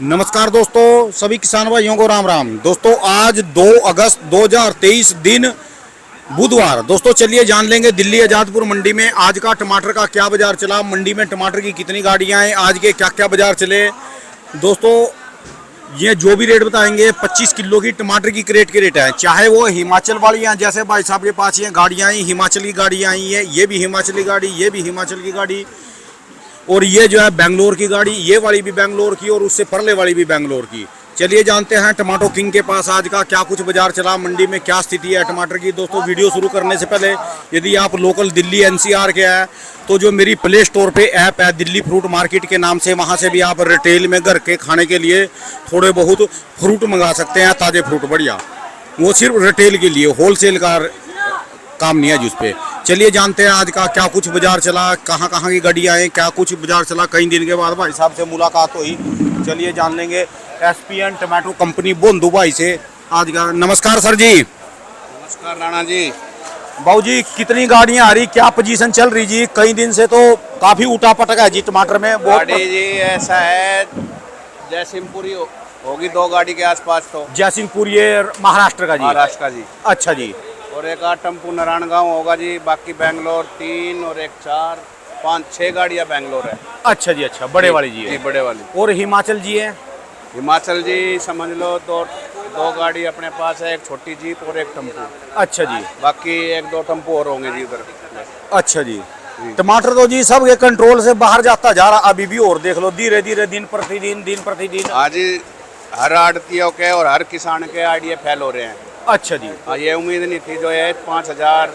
नमस्कार दोस्तों, सभी किसान भाइयों को राम राम। दोस्तों आज 2 अगस्त 2023 दिन बुधवार। दोस्तों चलिए जान लेंगे दिल्ली आज़ादपुर मंडी में आज का टमाटर का क्या बाजार चला, मंडी में टमाटर की कितनी गाड़ियां हैं, आज के क्या क्या बाजार चले। दोस्तों ये जो भी रेट बताएंगे 25 किलो की टमाटर की क्रेट के रेट है, चाहे वो हिमाचल वाली हैं, जैसे भाई साहब के पास ये गाड़ियाँ आई हिमाचल की गाड़ियाँ आई हैं, ये भी हिमाचली गाड़ी, ये भी हिमाचल की गाड़ी, और ये जो है बेंगलोर की गाड़ी, ये वाली भी बेंगलोर की और उससे परले वाली भी बेंगलोर की। चलिए जानते हैं टमाटो किंग के पास आज का क्या कुछ बाजार चला, मंडी में क्या स्थिति है टमाटर की। दोस्तों वीडियो शुरू करने से पहले यदि आप लोकल दिल्ली एनसीआर के हैं तो जो मेरी प्ले स्टोर पे ऐप है दिल्ली फ्रूट मार्केट के नाम से, वहाँ से भी आप रिटेल में घर के खाने के लिए थोड़े बहुत फ्रूट मंगा सकते हैं, ताज़े फ्रूट बढ़िया। वो सिर्फ रिटेल के लिए, होलसेल का काम नहीं है जिस पे। चलिए जानते हैं आज का क्या कुछ बाजार चला, कहाँ कहाँ की गाड़ियाँ हैं, क्या कुछ बाजार चला। कई दिन के बाद भाई साहब से मुलाकात हुई, चलिए जान लेंगे एसपीएन टमाटो कंपनी बोंदू भाई से आज का। नमस्कार सर जी। नमस्कार राणा जी। बाबू जी कितनी गाड़ियाँ आ रही, क्या पोजीशन चल रही जी? कई दिन से तो काफी उठा पटक है जी टमाटर में। गाड़ी जी ऐसा है, जयसिंहपुरी होगी 2 गाड़ी के आसपास। तो जयसिंहपुर ये महाराष्ट्र का जी? महाराष्ट्र का जी। अच्छा जी। और एक 8 टेम्पू नारायणगांव होगा जी, बाकी बेंगलोर 3 और एक 4 5 6 गाड़ियाँ बेंगलोर है। अच्छा जी, अच्छा बड़े वाली जी है? जी बड़े वाली। और हिमाचल जी है? हिमाचल जी समझ लो दो गाड़ी अपने पास है, एक छोटी जीप और एक टेम्पू। अच्छा जी। बाकी 1-2 टेम्पू और होंगे जी उधर। अच्छा जी। टमाटर तो जी सब ये कंट्रोल से बाहर जाता जा रहा अभी भी, और देख लो धीरे धीरे दिन प्रतिदिन आज हर आड़तियों के और हर किसान के आइडिया फेल हो रहे हैं। अच्छा जी। ये उम्मीद नहीं थी, जो है 5,000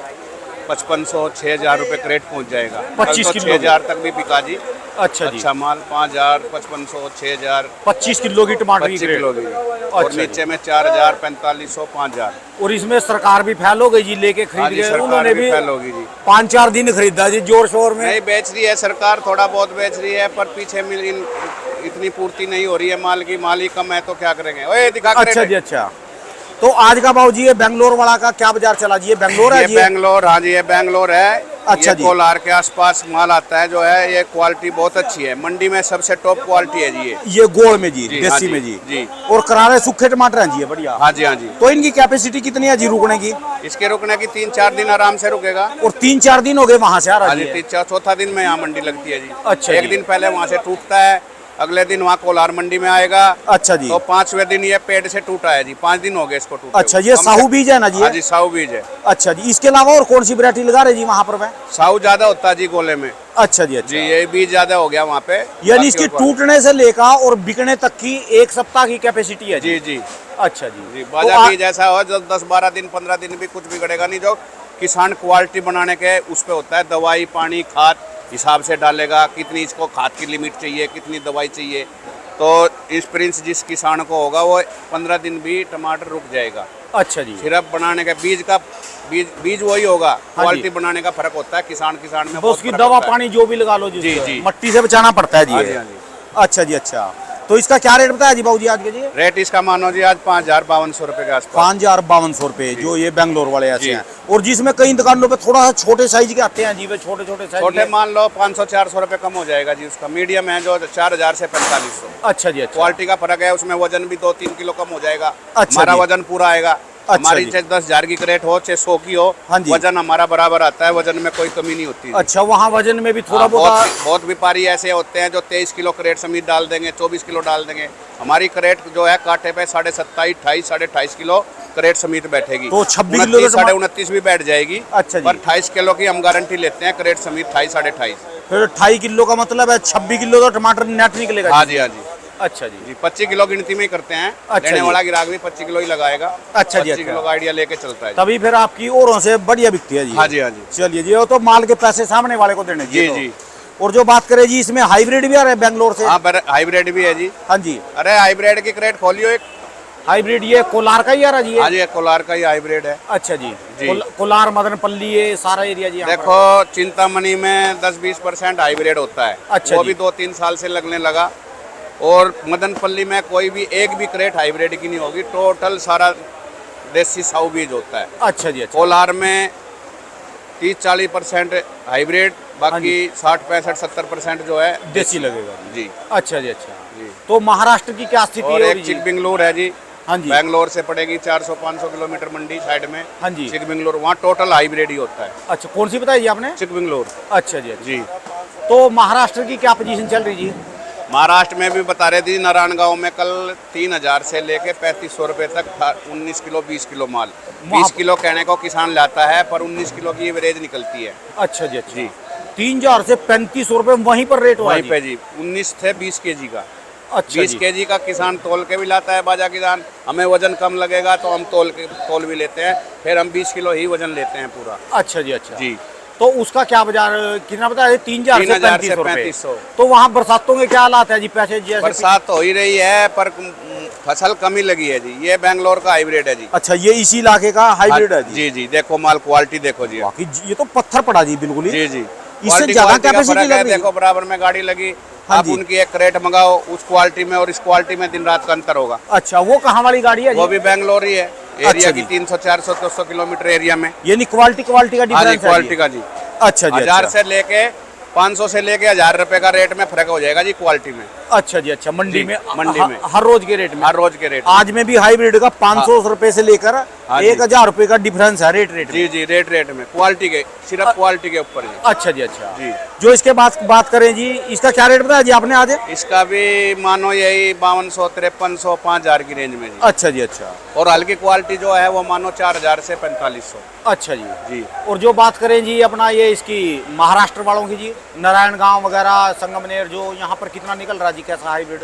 5,500 6,000 रुपए क्रेट पहुंच जाएगा। 25 किलो 6,000 तक भी बिका जी। अच्छा जी। अच्छा माल 5,000 5,500 6,000 25 किलो की टमाटर की 25 क्रेट। किलो की। और अच्छा नीचे में 4,000 4,500 5,000। और इसमें सरकार भी फैल हो गई जी, लेके खरीद गए उन्होंने भी फेल होगी जी। 5-4 दिन खरीदा जी जोर शोर में। नहीं बेच रही है सरकार, थोड़ा बहुत बेच रही है, पर पीछे इतनी पूर्ति नहीं हो रही है माल की। माल ही कम है तो क्या करेंगे। ओए दिखा। अच्छा जी। अच्छा तो आज का बाबू जी ये बेंगलोर वाला का क्या बाजार चला जी? ये बेंगलोर है जी? बेंगलोर, हाँ जी ये बेंगलोर है। अच्छा ये जी। कोलार के आसपास माल आता है, जो है ये क्वालिटी बहुत अच्छी है, मंडी में सबसे टॉप क्वालिटी है जी। ये गोल में जी, जी देसी हाँ जी, में जी। जी। और करारे सूखे टमाटर हैं जी ये बढ़िया? हाँ जी हाँ जी। तो इनकी कैपेसिटी कितनी है जी रुकने की? इसके रुकने की 3-4 दिन आराम से रुकेगा। और 3-4 दिन हो गए वहाँ से आ रहा हाँ जी? जी, 3-4 दिन में यहाँ मंडी लगती है जी। अच्छा एक जी। दिन पहले वहाँ से टूटता है, अगले दिन वहाँ कोलार मंडी में आएगा। अच्छा जी। तो 5वें दिन ये पेड़ से टूटा है जी, 5 दिन हो गए इसको टूटे। अच्छा ये साहू बीज है ना जी? हाँ जी साहू बीज है। अच्छा जी। इसके अलावा और कौन सी वैरायटी लगा रहे जी वहाँ पर? मैं साहू ज्यादा होता है जी गोले में। अच्छा जी। अच्छा जी ये बीज ज्यादा हो गया वहाँ पे। यानी इसकी टूटने से लेकर और बिकने तक की 1 सप्ताह की कैपेसिटी है जी जी। अच्छा जी। जी बाजार बीज ऐसा हो जो 10-12 दिन 15 दिन भी कुछ बिगड़ेगा नहीं। जो किसान क्वालिटी बनाने के उस पे होता है, दवाई पानी खाद हिसाब से डालेगा, कितनी इसको खाद की लिमिट चाहिए, कितनी दवाई चाहिए। तो इस प्रिंस जिस किसान को होगा वो 15 दिन भी टमाटर रुक जाएगा। अच्छा जी। सिर्फ बनाने का बीज वही होगा, क्वालिटी बनाने का फर्क होता है किसान में। तो उसकी दवा पानी जो भी लगा लो जी, जी। मट्टी से बचाना पड़ता है जी। हाँ जी हाँ जी। अच्छा जी। अच्छा तो इसका क्या रेट बताया जी बाबू जी आज के जी? रेट इसका मानो जी आज 5,000-5,200 रुपए के आसपास। 5,000-5,200 रुपए जो ये बेंगलोर वाले ऐसे हैं। और जिसमें कई दुकानों पे थोड़ा सा छोटे साइज के आते हैं जी, वे छोटे साइज। छोटे मान लो 500-400 रुपए कम हो जाएगा जी उसका। मीडियम है जो 4,000 से 4,500। अच्छा जी। अच्छा क्वालिटी का फर्क है, उसमें वजन भी 2-3 किलो कम हो जाएगा। अच्छा हमारा जी। वजन पूरा आएगा। हमारी जी। चाहे 10,000 की क्रेट हो चाहे 100 की हो, हाँ जी। वजन हमारा बराबर आता है, वजन में कोई कमी नहीं होती। अच्छा वहाँ वजन में भी थोड़ा हाँ, बहुत बहुत व्यापारी ऐसे होते हैं जो 23 किलो क्रेट समीत डाल देंगे, 24 किलो डाल देंगे। हमारी क्रेट जो है कांटे पे 27.5 28 किलो क्रेट समीत बैठेगी। तो 26 किलो 29 भी बैठ जाएगी। अच्छा जी। पर 28 किलो की हम गारंटी लेते हैं क्रेट समीत 28-28। फिर 2.5 किलो का मतलब है 26 किलो तो टमाटर नेट निकलेगा? हाँ जी हाँ जी। अच्छा जी। 25 किलो गिनती में ही करते हैं। अच्छा लेने जी। वाला ग्राहक भी 25 किलो ही लगाएगा। अच्छा जी। 25 किलो का आइडिया लेके चलता है। तभी फिर आपकी औरों से बढ़िया बिकती है जी। हाँ जी हाँ जी। चलिए जी। वो तो माल के पैसे सामने वाले को देने जी जी। और जो बात करें जी इसमें हाइब्रिड भी आ रहे हैं बेंगलोर से? हाँ हाइब्रिड भी है जी। हाँ जी। अरे हाइब्रिड की क्रेट खोलियो एक। हाइब्रिड ये कोलार का ही आ रहा जी? हाँ जी कोलार का ही हाइब्रिड है। अच्छा जी। जी। कोलार मदनपल्ली ये सारा एरिया जी? देखो चिंतामणि में 10-20% हाइब्रिड होता है। अच्छा वो जी। भी 2-3 साल से लगने लगा। और मदनपल्ली में कोई भी एक भी क्रेट हाइब्रिड की नहीं होगी, टोटल सारा देसी साहू बीज होता है। अच्छा जी। अच्छा कोलार में 30-40% हाइब्रिड, बाकी 60-65-70% जो है देसी लगेगा जी। अच्छा जी। अच्छा जी। तो महाराष्ट्र की क्या स्थिति और है एक चिकबिंगलूर है जी। हाँ जी। बैंगलोर से पड़ेगी 400-500 किलोमीटर मंडी साइड में। हाँ जी। चिकबिंगलूर, वहाँ टोटल हाइब्रिड ही होता है। अच्छा, कौन सी बताई जी आपने? चिकबिंगलूर अच्छा जी, अच्छा। जी। तो महाराष्ट्र की क्या पोजीशन चल रही जी? महाराष्ट्र में भी बता रहे थे नारायणगांव में कल 3000 से लेके 3500 रुपये तक 19 किलो 20 किलो माल। 20 किलो कहने को किसान लाता है, पर 19 किलो की एवरेज निकलती है। अच्छा जी, अच्छा जी। 3000 से 3500 रुपये वहीं पर रेट हो वहीं पे जी 19 थे 20 केजी का। अच्छा 20 केजी का किसान तोल के भी लाता है बाजा किसान। हमें वजन कम लगेगा तो हम तोल भी लेते हैं, फिर हम 20 किलो ही वजन लेते हैं पूरा। अच्छा जी, अच्छा जी। तो उसका क्या बाजार कितना बताया? 3000 से 3500। तो वहाँ बरसातों के क्या हालात है जी? पैसे जैसे बरसात हो ही रही है पर फसल कमी लगी है जी। ये बैंगलोर का हाइब्रिड है जी। अच्छा, ये इसी इलाके का हाइब्रिड है जी? जी जी, देखो माल क्वालिटी देखो जी। बाकी ये तो पत्थर पड़ा जी बिल्कुल ही। जी जी, इससे ज्यादा कैपेसिटी लग रही है। देखो बराबर में गाड़ी लगी। हाँ आप जी। उनकी एक क्रेट मंगाओ, उस क्वालिटी में और इस क्वालिटी में दिन रात का अंतर होगा। अच्छा, वो कहाँ वाली गाड़ी है जी? वो भी बैंगलोर ही है। एरिया अच्छा की जी। 300-400-200 किलोमीटर एरिया में। यानी क्वालिटी का डिफरेंस है क्वालिटी का जी। अच्छा जी, 1000 अच्छा। से लेके 500 से लेके 1000 रुपए का रेट में फर्क हो जाएगा जी क्वालिटी में। अच्छा जी, अच्छा। मंडी जी, में मंडी में। हर रोज के रेट में? हर रोज के रेट। आज में भी हाइब्रिड का 500 रुपए से लेकर हाँ जी। 1000 रुपए का डिफरेंस है रेट में। जी जी, रेट में क्वालिटी के, सिर्फ क्वालिटी के ऊपर जी। अच्छा जी, अच्छा जी। जो इसके बाद बात करें जी, इसका क्या रेट बताया जी आपने आज? इसका भी मानो यही 5200, 5300, 5000 की रेंज में जी। अच्छा जी, अच्छा। और हल्की क्वालिटी जो है वो मानो 4000 से 4500। अच्छा जी जी। और जो बात करें जी अपना ये इसकी महाराष्ट्र वालों की जी, नारायणगांव वगैरह संगमनेर, जो यहाँ पर कितना निकल रहा जी, कैसा हाइब्रिड?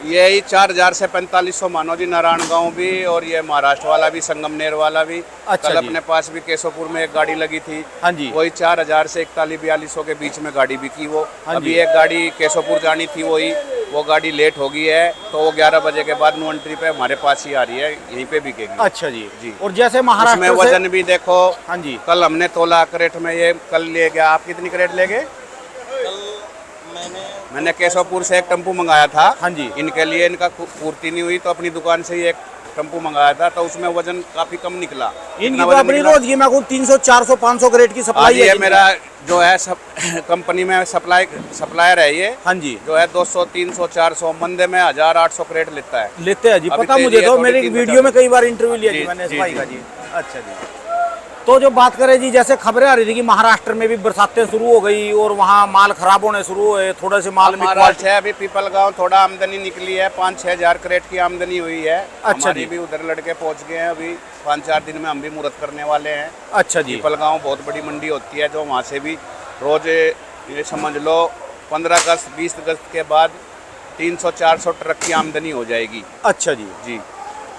यही 4000 से 4500 मानो जी। नारायणगांव भी और ये महाराष्ट्र वाला भी, संगमनेर वाला भी। अच्छा कल जी। अपने पास भी केशवपुर में एक गाड़ी लगी थी। हाँ जी। वही 4000 से 4100-4200 के बीच में गाड़ी बिकी वो। हाँ अभी जी। एक गाड़ी केशवपुर जानी थी, वो गाड़ी लेट हो गई है, तो वो 11 बजे के बाद नो एंट्री पे हमारे पास ही आ रही है, यहीं पे बिकेगी। अच्छा जी, जी। और जैसे उसमें महाराष्ट्र वजन भी देखो। हाँ जी। कल हमने तोला क्रेट में, ये कल ले गया। आप कितनी क्रेट ले गए? मैंने केशवपुर से एक टेम्पू मंगाया था। हाँ जी। इनके लिए, इनका पूर्ति नहीं हुई तो अपनी दुकान से ही एक टेम्पू मंगाया था, तो उसमें वजन काफी कम निकला। इनकी तो अपनी रोज की मैं कहूँ 300, 400, 500 ग्रेड की सप्लाई ये है जी। मेरा जो है कंपनी में सप्लायर है ये। हाँ जी। जो है 200, 300, 400 मंदे में 1800 क्रेट लेता है। लेते हैं जी, अभी पता तेजी मुझे है तो, थोड़ी, मेरे 300 वीडियो में कई बार इंटरव्यू लिया जी जी, मैंने इस जी, भाई जी। का जी। अच्छा जी। तो जो बात करें जी, जैसे खबरें आ रही थी कि महाराष्ट्र में भी बरसातें शुरू हो गई और वहाँ माल खराब होने शुरू हुए, थोड़े से माल में महाराष्ट्र है अभी पीपल गाँव थोड़ा आमदनी निकली है, 5-6 हजार क्रेट की आमदनी हुई है। अच्छा हमारी जी। भी उधर लड़के पहुंच गए हैं, अभी 5-4 दिन में हम भी मुहूर्त करने वाले हैं। अच्छा जी। पीपल गाँव बहुत बड़ी मंडी होती है, जो वहाँ से भी रोज ये समझ लो 15 अगस्त 20 अगस्त के बाद 300-400 ट्रक की आमदनी हो जाएगी। अच्छा जी। जी,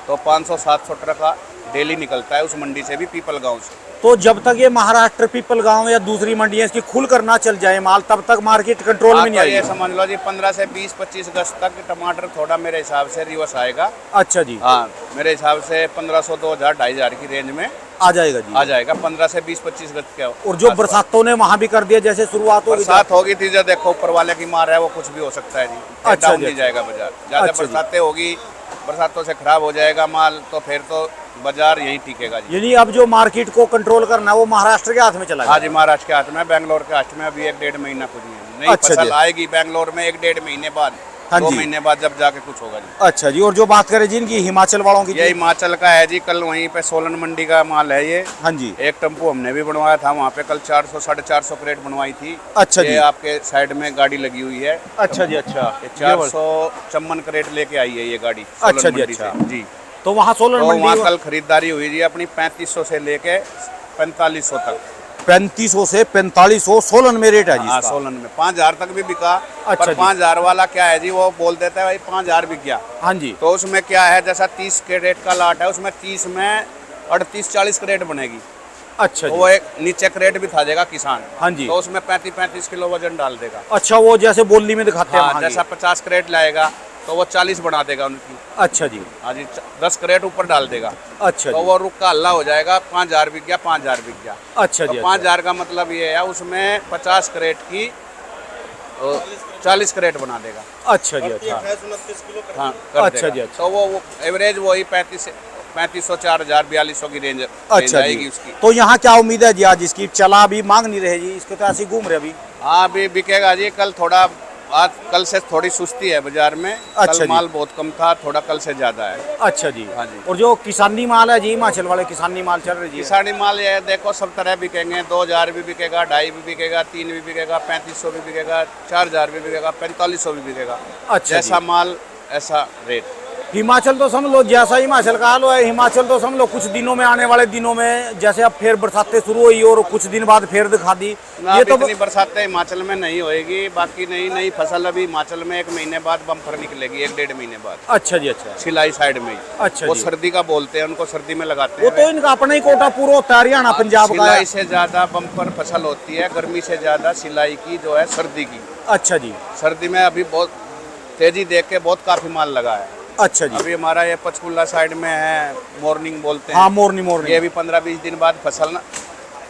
तो 500-700 ट्रक का डेली निकलता है उस मंडी से भी, पीपल गाँव से। तो जब तक ये महाराष्ट्र पीपल गांव या दूसरी मंडियां इसकी खुल कर ना चल जाए माल, तब तक मार्केट कंट्रोल में नहीं आपका ये आएगी। समझ लो जी 15 से 20-25 अगस्त तक टमाटर थोड़ा मेरे हिसाब से रिवर्स आएगा। अच्छा जी। हाँ, मेरे हिसाब से 1500, 2000, 2500 की रेंज में आ जाएगा जी। आ जाएगा 15 से 20-25 अगस्त के। और जो बरसातों ने वहां भी कर दिया, जैसे शुरुआत होगी, बरसात होगी थी जो देखो ऊपर वाले की मार है, वो कुछ भी हो सकता है जी। अच्छा डाउन जी, नहीं जाएगा बाजार। ज्यादा अच्छा जी। बरसातें होगी, बरसातों से खराब हो जाएगा माल, तो फिर तो बाजार यही टिकेगा जी। यानी अब जो मार्केट को कंट्रोल करना है वो महाराष्ट्र के हाथ में चला हाँ गया। जी, महाराष्ट्र के हाथ में, बैंगलोर के हाथ में। अभी 1-1.5 महीना कुछ नहीं है। नई अच्छा फसल जी। आएगी बैंगलोर में 1-1.5 महीने बाद, हाँ 2 जी। महीने बाद जब जाके कुछ होगा जी। अच्छा जी। और जो बात करें जी इनकी हिमाचल वालों की ये जी? हिमाचल का है जी। कल वहीं पे सोलन मंडी का माल है ये। हाँ जी। एक टेम्पू हमने भी बनवाया था वहाँ पे, कल 400-450 क्रेट बनवाई थी। अच्छा ये जी। आपके साइड में गाड़ी लगी हुई है। अच्छा जी, अच्छा। ये 454 क्रेट लेके आई है ये गाड़ी सोलन अच्छा जी, मंडी अच्छा। से। जी, तो वहाँ सोलन तो वहाँ मंडी कल खरीदारी हुई जी अपनी 3500 से लेके 4500 तक। 3500 से 4500 सोलन में रेट है जी हाँ, इसका। सोलन में 5000 तक भी बिका। अच्छा पर जी। 5000 वाला क्या है जी, वो बोल देता है भाई 5000 बिक गया। हाँ जी। तो उसमें क्या है, जैसा 30 क्रेट का लाट है, उसमें 30 में 38-40 क्रेट बनेगी। अच्छा तो जी। वो एक नीचे क्रेट भी था देगा किसान। हाँ जी। तो उसमें 35-35 किलो वजन डाल देगा। अच्छा, वो जैसे बोली में दिखाते हैं हाँ, वहाँ की। जैसा 50 क्रेट लाएगा तो वो 40 बना देगा उनकी। अच्छा जी। हाँ जी, 10 क्रेट ऊपर डाल देगा। अच्छा तो जी। वो रुक का हल्ला हो जाएगा, 5000 बिक गया, 5000 बिक गया। अच्छा तो जी। 5000 का मतलब ये है, उसमें 50 क्रेट की 40 क्रेट बना देगा। अच्छा जी, अच्छा। हाँ, कर अच्छा देगा। जी, अच्छा। तो वो एवरेज वही 3500, 4000, 4200 की रेंज अच्छा आएगी जी। उसकी। तो यहाँ क्या उम्मीद है जी आज इसकी? चला अभी मांग नहीं रहे जी, इसके तो ऐसे ही घूम रहे अभी। हाँ, अभी बिकेगा जी। कल थोड़ा आज कल से थोड़ी सुस्ती है बाजार में। अच्छा कल जी। माल बहुत कम था, थोड़ा कल से ज्यादा है। अच्छा जी। हाँ जी। और जो किसानी माल है जी, हिमाचल वाले किसानी माल चल रही है। किसानी माल ये है, देखो सब तरह बिकेंगे। 2000 भी बिकेगा, 2.5 भी बिकेगा, 3 भी बिकेगा, 3500 भी बिकेगा, 4000 भी बिकेगा, 4500 भी बिकेगा। अच्छा जैसा जी। माल ऐसा रेट। हिमाचल तो समझ लो, जैसा हिमाचल का हाल है, हिमाचल तो समझ लो कुछ दिनों में, आने वाले दिनों में, जैसे अब फिर बरसातें शुरू हुई और कुछ दिन बाद फिर दिखा दी। ना ये अभी तो इतनी बरसातें हिमाचल में नहीं होएगी। बाकी नई नई फसल अभी हिमाचल में 1 महीने बाद बम्पर निकलेगी, 1-1.5 महीने बाद। अच्छा जी। अच्छा सिलाई साइड में ही। अच्छा वो जी। सर्दी का बोलते हैं, उनको सर्दी में लगाते वो हैं। तो इनका अपना ही कोटा पूरा होता है, हरियाणा पंजाब का। सिलाई से ज्यादा बम्पर फसल होती है, गर्मी से ज्यादा सिलाई की जो है सर्दी की। अच्छा जी। सर्दी में अभी बहुत तेजी देख के बहुत काफी माल लगा है। अच्छा जी। अभी हमारा ये पंचकुला साइड में है, मॉर्निंग बोलते हैं। हाँ, मोरनी मोरनी। ये भी 15-20 दिन बाद फसल ना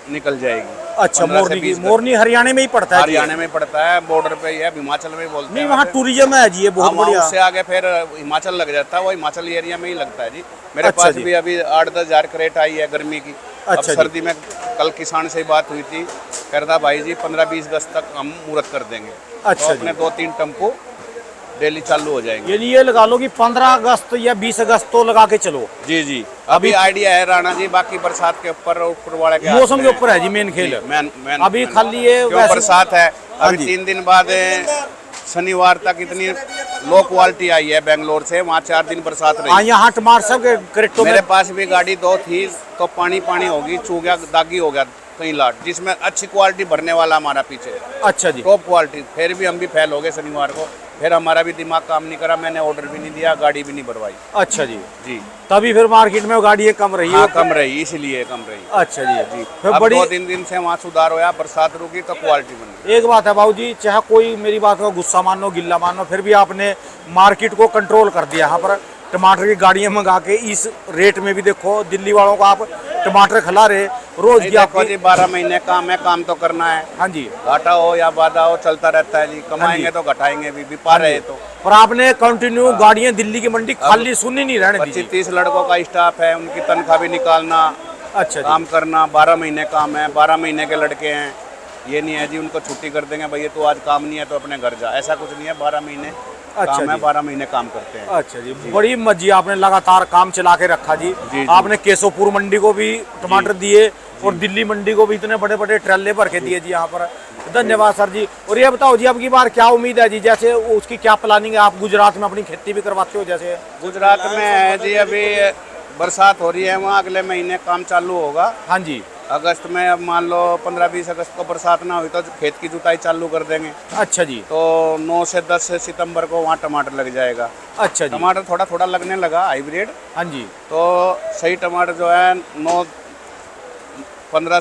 निकल जाएगी। अच्छा, 15 से मोरनी की, 20 दिन। मोरनी हरियाणा में ही पड़ता है जी। हरियाणा में पड़ता है, बॉर्डर पे ही है, हिमाचल में ही बोलते नहीं, हैं। वहाँ वैसे। टूरिज्म है जी, ये बहुत हाँ, वहाँ बढ़िया। उससे आगे फिर हिमाचल लग जाता है, वो हिमाचल एरिया में ही लगता है जी। मेरे अच्छा पास जी। भी अभी 8-10 हजार क्रेट आई है गर्मी की। अब अच्छा जी। सर्दी में कल किसान से बात हुई थी, कह रहा था भाई जी 15-20 अगस्त तक हम मुहूर्त कर देंगे। अच्छा तो जी। अपने 2-3 टेम्पो डेली चालू हो जाएंगे। ये लगा लो कि 15 अगस्त या 20 अगस्त तो लगा के चलो। जी जी। अभी आइडिया है राणा जी, बाकी बरसात के ऊपर ऊपर वाले के हाथ मौसम में के है। ऊपर है जी मेन खेल। जी, मैन मैन अभी मैन। खाली ये क्यों वैसे- बरसात है। हाँ अभी जी। 3 दिन बाद शनिवार तक इतनी लो क्वालिटी आई है बेंगलोर से, वहाँ 4 दिन बरसात हाँ, रही। यहाँ टमाटर सब के करेक्टों में। मेरे पास भी गाड़ी 2 थी, तो पानी पानी होगी, चू गया, दागी हो गया कई लाट, जिसमें अच्छी क्वालिटी भरने वाला हमारा पीछे, अच्छा जी। Top quality. फिर भी हम भी फेल हो गए शनिवार को। फिर हमारा भी दिमाग काम नहीं करा, मैंने ऑर्डर भी नहीं दिया, गाड़ी भी नहीं भरवाई। अच्छा जी। जी तभी फिर मार्केट में वो गाड़ियाँ कम रही हाँ, है। कम रही, इसीलिए कम रही। अच्छा जी। जी फिर अब बड़ी 2-3 दिन से वहाँ सुधार होया, बरसात रुकी तो क्वालिटी बन गई। एक बात है बाबू जी, चाहे कोई मेरी बात को गुस्सा मानो, गिल्ला मानो, फिर भी आपने मार्केट को कंट्रोल कर दिया। यहाँ पर टमाटर की गाड़ियाँ मंगा के इस रेट में भी देखो, दिल्ली वालों को आप टमाटर खिला रहे रोज नहीं, की देखो आपकी। जी 12 महीने काम है, काम तो करना है। हाँ जी। घाटा हो या वादा हो, चलता रहता है जी। कमाएंगे तो घटाएंगे भी पा रहे तो। पर आपने कंटिन्यू गाड़ियाँ दिल्ली की मंडी खाली सुननी नहीं रहने दी। 25-30 लड़कों का स्टाफ है, उनकी तनख्वाह भी निकालना, अच्छा जी। काम करना। 12 महीने काम है, 12 महीने के लड़के हैं। ये नहीं है जी उनको छुट्टी कर देंगे, भैया तू आज काम नहीं है तो अपने घर जा, ऐसा कुछ नहीं है। 12 महीने अच्छा काम है, जी। 12 महीने काम करते हैं। अच्छा जी, बड़ी मर्जी, आपने लगातार काम चला के रखा जी। जी। आपने केशवपुर मंडी को भी टमाटर दिए और दिल्ली मंडी को भी इतने बड़े बड़े ट्रेले भर के दिए जी यहाँ पर। धन्यवाद सर जी। और ये बताओ जी, अब की बार क्या उम्मीद है जी, जैसे उसकी क्या प्लानिंग है? आप गुजरात में अपनी खेती भी करवाते हो जैसे? गुजरात में है जी, अभी बरसात हो रही है, वहाँ अगले महीने काम चालू होगा। हाँ जी। अगस्त में अब मान लो 15-20 अगस्त को बरसात ना हुई तो खेत की जुताई चालू कर देंगे। अच्छा जी। तो 9 से 10 सितंबर को वहाँ टमाटर लग जाएगा। अच्छा जी। टमाटर थोड़ा थोड़ा लगने लगा हाइब्रिड। हाँ जी। तो सही टमाटर जो है 15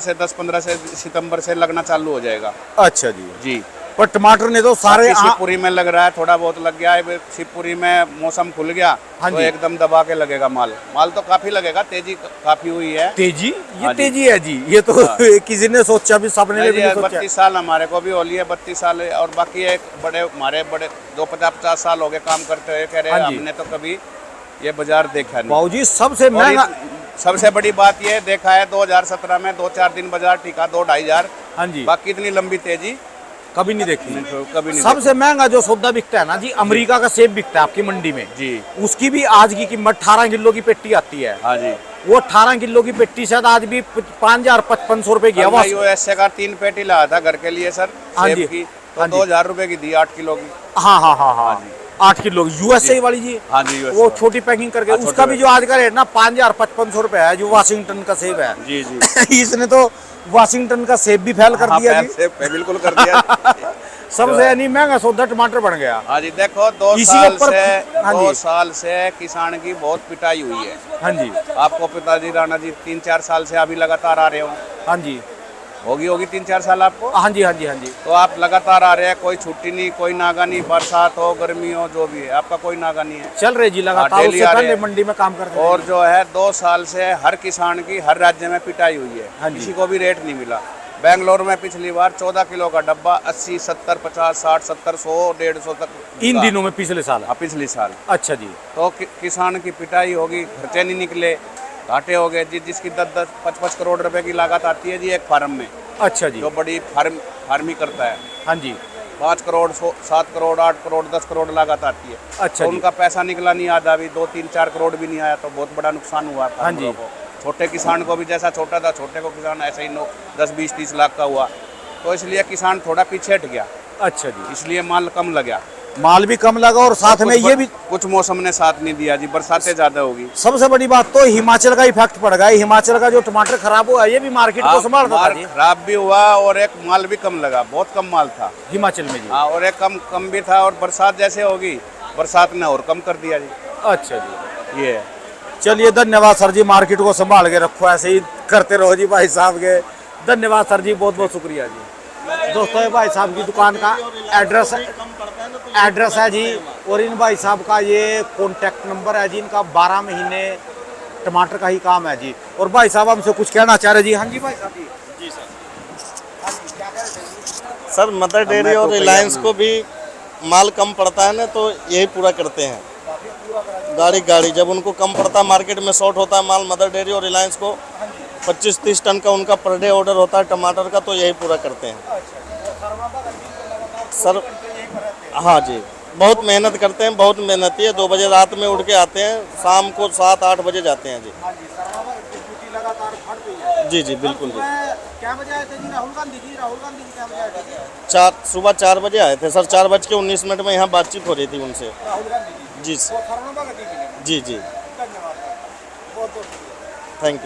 से सितंबर से लगना चालू हो जाएगा। अच्छा जी। जी। पर टमाटर ने तो सारे बाकी शिवपुरी में लग रहा है, थोड़ा बहुत लग गया है। शिवपुरी में मौसम खुल गया हाँ तो जी। एकदम दबा के लगेगा माल। माल तो काफी लगेगा, तेजी काफी हुई है। तेजी, ये हाँ जी। तेजी है जी, ये तो किसी ने सोचा भी, सपने भी नहीं सोचा। 32 साल हमारे को भी होली है, 32 साल। और बाकी एक बड़े हमारे बड़े जो 50-50 साल हो गए काम करते हुए, कह रहे हाँ जी। हमने तो कभी ये बाजार देखा नहीं। बाबू जी, सबसे और महंगा। सबसे बड़ी बात ये देखा है 2017 में 2-4 दिन बाजार टिका, 2-2.5 हजार। हाँ जी। बाकी इतनी लंबी तेजी कभी नहीं देखी। कभी नहीं सबसे महंगा जो सौदा बिकता है ना जी, अमेरिका का सेब बिकता है आपकी मंडी में जी। उसकी भी आज की कीमत 18 किलो की पेटी आती है। हाँ जी। वो 18 किलो की पेटी शायद आज भी 5,000-5,500 रुपए की है। मैं यूएसए का 3 पेटी लाया था घर के लिए सर, हाँ सेब जी। की, तो हाँ जी। 2,000 रुपए की दी, 8 किलो की। हाँ हाँ हाँ हाँ, 8 किलो यूएसए वाली जी। हाँ जी, USA वो वाली। छोटी पैकिंग करके, हाँ, उसका छोटी भी जो आज का रेट ना 5,000-5,500 रुपए है, जो वाशिंगटन का सेब है। जी जी। इसने तो वाशिंगटन का सेब भी फैल कर हाँ, दिया जी। बिल्कुल कर दिया। सबसे यानी महंगा सौदा टमाटर बन गया। हाँ जी, देखो 2 इसी साल ऊपर- से हाँ जी। 2 साल से किसान की बहुत पिटाई हुई है। हाँ जी। आपको पिताजी राणा जी 3-4 साल से अभी लगातार आ रहे हो, हाँ जी। होगी 3-4 साल आपको। हाँ जी। हाँ जी। हाँ जी। तो आप लगातार आ रहे हैं, कोई छुट्टी नहीं, कोई नागा नहीं, बरसात हो गर्मी हो जो भी है, आपका कोई नागा नहीं है। चल रहे जी लगातार, डेली उससे आ रहे पहले हैं। मंडी में काम करते और जो है 2 साल से हर किसान की हर राज्य में पिटाई हुई हाँ है, जी। किसी को भी रेट नहीं मिला। बेंगलोर में पिछली बार 14 किलो का डब्बा 80, 70, 50, 60, 70, 100, 150 तक इन बिका। दिनों में पिछले साल। हाँ, पिछली साल। अच्छा जी। तो किसान की पिटाई होगी, खर्चे नहीं निकले, घाटे हो गए। जिसकी 10-10, 55 करोड़ रुपए की लागत आती है जी एक फार्म में, अच्छा जी। जो बड़ी फार्मी करता है, हाँ जी। 5 करोड़ 7 करोड़ 8 करोड़ 10 करोड़ लागत आती है। अच्छा तो जी। उनका पैसा निकला नहीं, आधा भी 2 3 4 करोड़ भी नहीं आया, तो बहुत बड़ा नुकसान हुआ हाँ जी। फार्मरों को। छोटे किसान को भी जैसा छोटा था, छोटे को किसान ऐसे ही 10 20 30 लाख का हुआ, तो इसलिए किसान थोड़ा पीछे हट गया, अच्छा जी। इसलिए माल कम लगा। माल भी कम लगा और साथ में ये भी कुछ मौसम ने साथ नहीं दिया जी, बरसातें ज्यादा होगी। सबसे बड़ी बात तो हिमाचल का इफेक्ट पड़ गया है। हिमाचल का जो टमाटर खराब हुआ है, ये भी मार्केट को संभालता था माल जी खराब भी हुआ और एक माल भी कम लगा, बहुत कम माल था हिमाचल में जी। हाँ, और एक कम भी था, और बरसात जैसे होगी, बरसात ने और कम कर दिया जी। अच्छा जी। ये है। चलिए धन्यवाद सर जी, मार्केट को संभाल के रखो, ऐसे ही करते रहो जी भाई साहब के। धन्यवाद सर जी, बहुत बहुत शुक्रिया जी। दोस्तों ये भाई साहब की दुकान का एड्रेस है जी, और इन भाई साहब का ये कॉन्टैक्ट नंबर है जी। इनका 12 महीने टमाटर का ही काम है जी। और भाई साहब हमसे कुछ कहना चाह रहे जी। हाँ जी भाई साहब जी। जी सर। हाँ जी, क्या कह रहे थे जी? सर मदर डेयरी और रिलायंस को भी माल कम पड़ता है ना, तो यही पूरा करते हैं। गाड़ी जब उनको कम पड़ता है, मार्केट में शॉर्ट होता है माल, मदर डेयरी और रिलायंस को 25-30 टन का उनका पर डे ऑर्डर होता है टमाटर का, तो यही पूरा करते हैं सर। हाँ जी, बहुत मेहनत करते हैं, बहुत मेहनती है। 2 बजे रात में उठ के आते हैं, शाम को 7-8 बजे जाते हैं जी। जी जी बिल्कुल जी। क्या बजे आए थे जी? राहुल गांधी जी क्या बजे आए थे? सुबह 4 बजे आए थे सर। 4:19 में यहाँ बातचीत हो रही थी उनसे। राहुल गांधी जी जी। जी जी। धन्यवाद, बहुत बहुत थैंक यू।